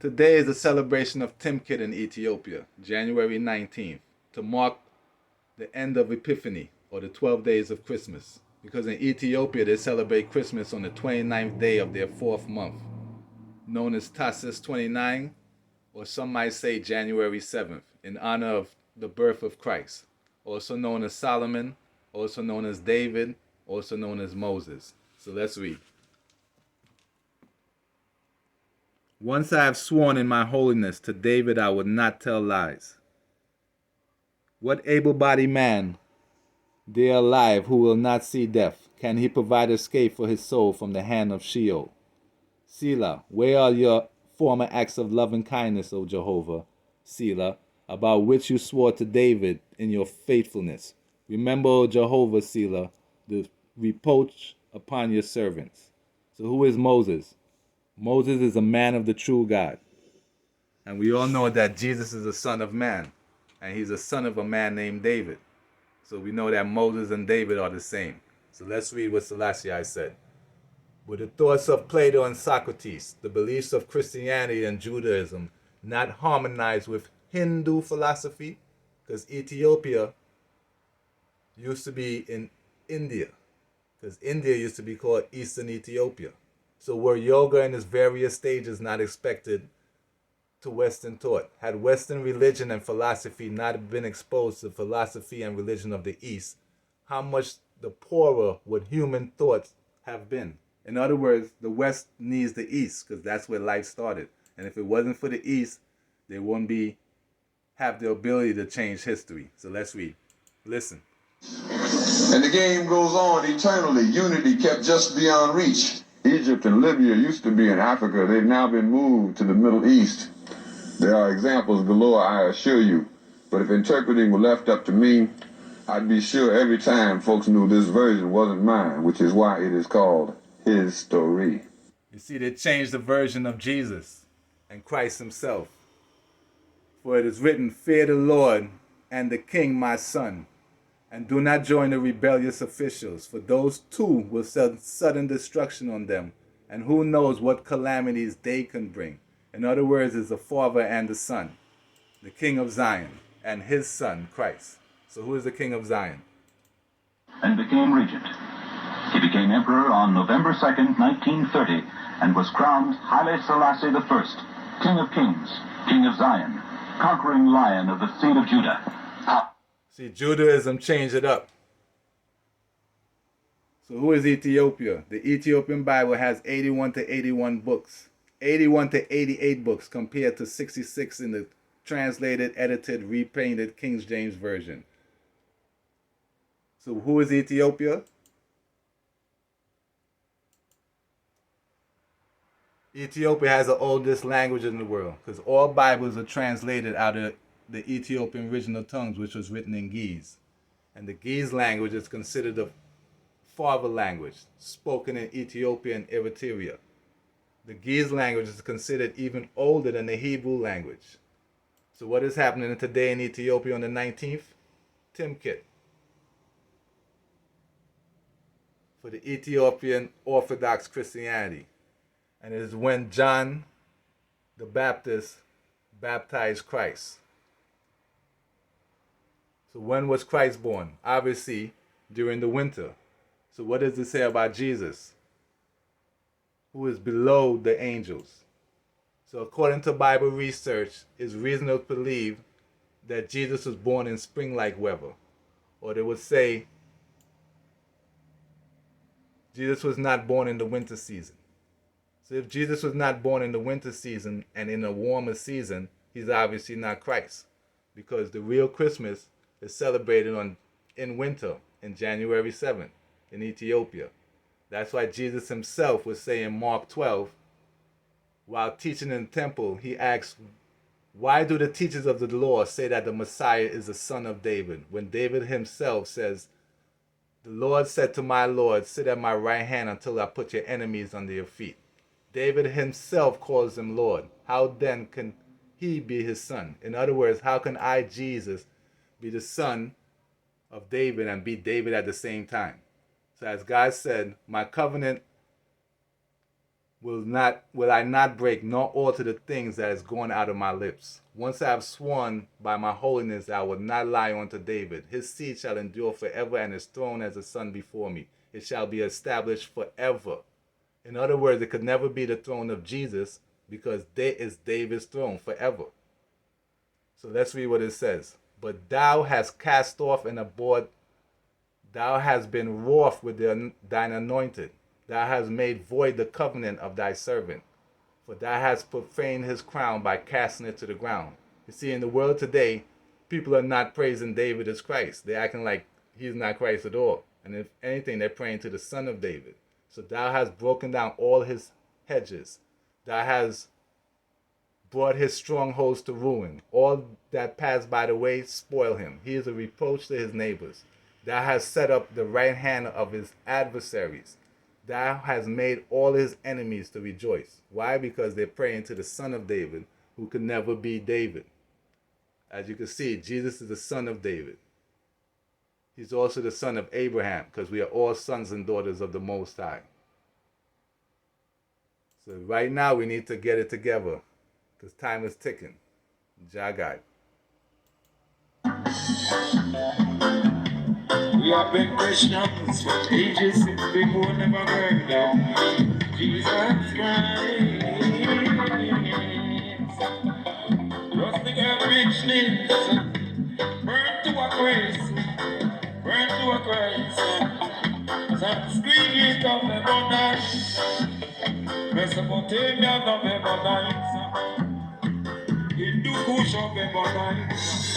Today is the celebration of Timkit in Ethiopia, January 19th, to mark the end of Epiphany, or the 12 days of Christmas. Because in Ethiopia they celebrate Christmas on the 29th day of their fourth month, known as Tasis 29, or some might say January 7th, in honor of the birth of Christ, also known as Solomon, also known as David, also known as Moses. So let's read. Once I have sworn in my holiness to David I would not tell lies. What able-bodied man, there alive, who will not see death, can he provide escape for his soul from the hand of Sheol? Selah, where are your former acts of loving kindness, O Jehovah? Selah, about which you swore to David in your faithfulness. Remember, O Jehovah, Selah, the reproach upon your servants. So who is Moses? Moses is a man of the true God. And we all know that Jesus is the Son of Man. And he's a son of a man named David. So we know that Moses and David are the same. So let's read what Selassie said. With the thoughts of Plato and Socrates, the beliefs of Christianity and Judaism not harmonized with Hindu philosophy? Because Ethiopia used to be in India. Because India used to be called Eastern Ethiopia. So were yoga in its various stages not expected to Western thought? Had Western religion and philosophy not been exposed to the philosophy and religion of the East, how much the poorer would human thoughts have been? In other words, the West needs the East because that's where life started. And if it wasn't for the East, they wouldn't have the ability to change history. So let's read. Listen. And the game goes on eternally. Unity kept just beyond reach. Egypt and Libya used to be in Africa. They've now been moved to the Middle East. There are examples galore, I assure you. But if interpreting were left up to me, I'd be sure every time folks knew this version wasn't mine, which is why it is called his story. You see, they changed the version of Jesus and Christ himself. For it is written, fear the Lord and the King my son, and do not join the rebellious officials, for those too will send sudden destruction on them, and who knows what calamities they can bring. In other words, it's the Father and the Son, the King of Zion, and his Son, Christ. So who is the King of Zion? And became regent. He became emperor on November 2nd, 1930, and was crowned Haile Selassie I, King of Kings, King of Zion, conquering lion of the seed of Judah. See, Judaism changed it up. So who is Ethiopia? The Ethiopian Bible has 81 to 81 books. 81 to 88 books compared to 66 in the translated, edited, repainted King James Version. So who is Ethiopia? Ethiopia has the oldest language in the world because all Bibles are translated out of the Ethiopian original tongues, which was written in Ge'ez. And the Ge'ez language is considered the father language, spoken in Ethiopia and Eritrea. The Ge'ez language is considered even older than the Hebrew language. So what is happening today in Ethiopia on the 19th? Timkit. For the Ethiopian Orthodox Christianity. And it is when John the Baptist baptized Christ. So when was Christ born? Obviously, during the winter. So what does it say about Jesus? Who is below the angels. So according to Bible research, it's reasonable to believe that Jesus was born in spring-like weather. Or they would say Jesus was not born in the winter season. So if Jesus was not born in the winter season and in a warmer season, he's obviously not Christ. Because the real Christmas is celebrated in winter, in January 7th, in Ethiopia. That's why Jesus himself would say in Mark 12, while teaching in the temple, he asks, why do the teachers of the law say that the Messiah is the son of David, when David himself says, the Lord said to my Lord, sit at my right hand until I put your enemies under your feet. David himself calls him Lord. How then can he be his son? In other words, how can I, Jesus, be the son of David and be David at the same time? So as God said, my covenant will I not break nor alter the things that is going out of my lips. Once I have sworn by my holiness that I will not lie unto David. His seed shall endure forever, and his throne as the sun before me. It shall be established forever. In other words, it could never be the throne of Jesus, because it is David's throne forever. So let's read what it says. But thou hast cast off and abhorred, thou hast been wroth with thine anointed. Thou hast made void the covenant of thy servant. For thou hast profaned his crown by casting it to the ground. You see, in the world today, people are not praising David as Christ. They're acting like he's not Christ at all. And if anything, they're praying to the Son of David. So thou hast broken down all his hedges. Thou hast brought his strongholds to ruin. All that pass by the way spoil him. He is a reproach to his neighbors. Thou hast set up the right hand of his adversaries. Thou hast made all his enemies to rejoice. Why? Because they're praying to the Son of David, who could never be David. As you can see, Jesus is the son of David. He's also the son of Abraham, because we are all sons and daughters of the Most High. So right now we need to get it together, because time is ticking. Jagai. We have been Christians for ages since before, never heard of Jesus Christ. Rusting and richness, burn to a grace, burn to a grace. Sanskrit of abundance, Mesopotamia of abundance, Hindu Kush of abundance.